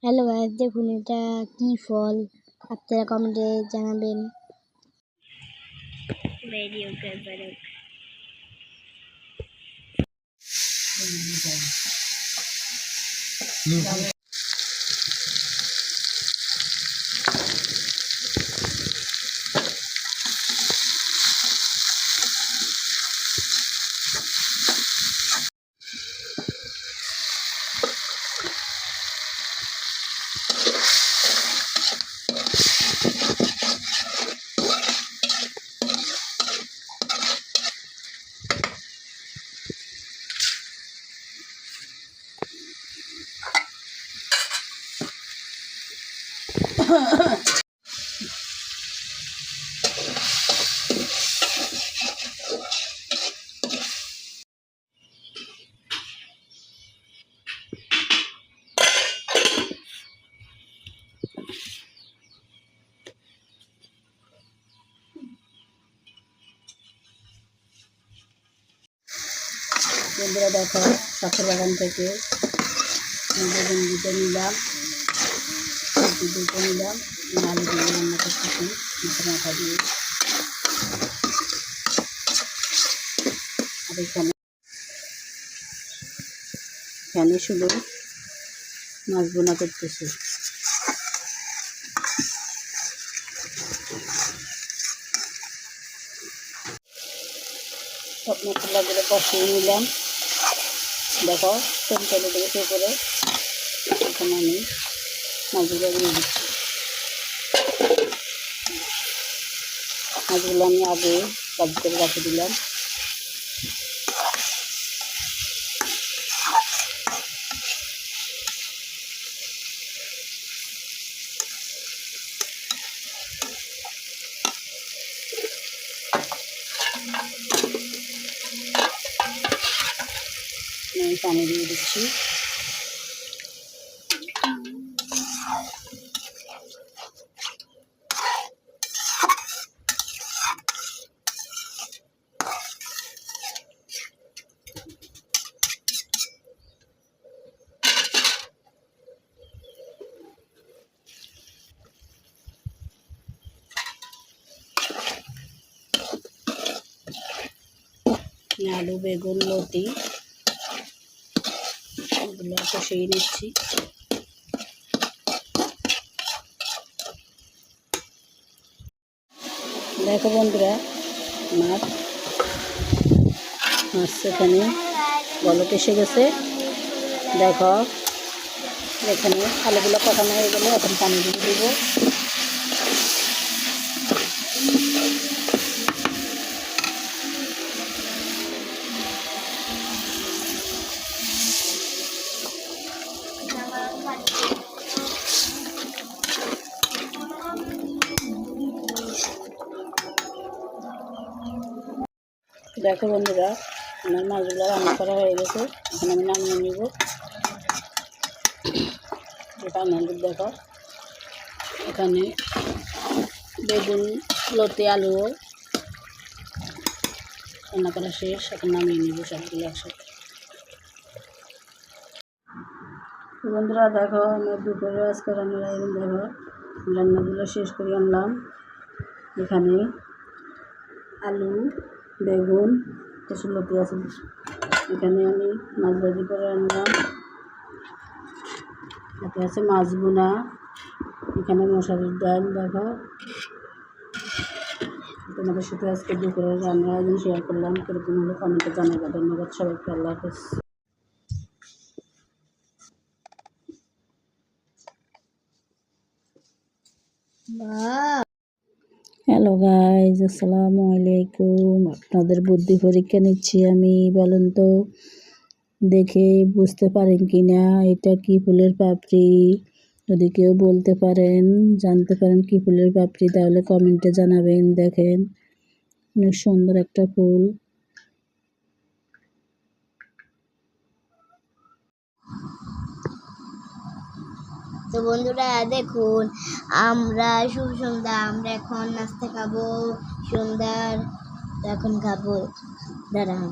Hello guys, দেখুন এটা কি ফল, আপনারা কমেন্টে জানাবেন। বন্ধুরা দেখো, শখের বাগান থেকে বেগুন দুটো নিলাম, আলু দিয়ে রান্না করতেছি মাথা দিয়ে। আর এখানে শুধু মাছ বোনা করতেছি। সব মশলাগুলো কষিয়ে নিলাম। দেখো তেল চলে গেছে করে, এখন আমি মাছগুলো দিয়ে দিচ্ছি। মাছগুলো আমি আগে কাজ করে রাখে দিলাম। আমি পানি দিয়ে দিচ্ছি। আলু, বেগুন, লতি এগুলো কষিয়ে নিচ্ছি। দেখো বন্ধুরা, মাছ এখানে বলক এসে গেছে। দেখো এখানে আলুগুলো কষানো হয়ে গেলে এখন পানি দিয়ে দিব। দেখো বন্ধুরা, আমার মাছগুলো রান্না করা হয়ে গেছে। এখন আমি নামিয়ে নিব। দেখো এখানে বেগুন, লতি, আলু রান্না করা শেষ। এখন নামিয়ে নিব সবগুলো একসাথে। বন্ধুরা দেখো, আমার দুপুরে আজকে রান্নার দেখো রান্নাগুলো শেষ করে আনলাম। এখানে আলু, বেগুন, কিছু লতি আছে। এখানে আমি মাছ ভাজি করে আনলাম। এতে আছে মাছ বোনা। এখানে মশারির ডাল। দেখো তোমাদের সাথে আজকে দুপুরে রান্নার আয়োজন শেয়ার করলাম। কিরকম হলো কমেন্টে জানাবে। ধন্যবাদ সবাইকে। আল্লাহ হাফেজ। হ্যালো গাইজ, আসসালামু আলাইকুম। আপনাদের বুদ্ধি পরীক্ষা নিচ্ছি আমি। বলেন তো দেখে বুঝতে পারেন কি না এটা কি ফুলের পাপড়ি? যদি কেউ বলতে পারেন, জানতে পারেন কি ফুলের পাপড়ি, তাহলে কমেন্টে জানাবেন। দেখেন অনেক সুন্দর একটা ফুল। তো বন্ধুরা দেখুন, আমরা শুভ সন্ধ্যা। আমরা এখন নাস্তা খাবো সন্ধ্যার। এখন খাবো, দাঁড়ান।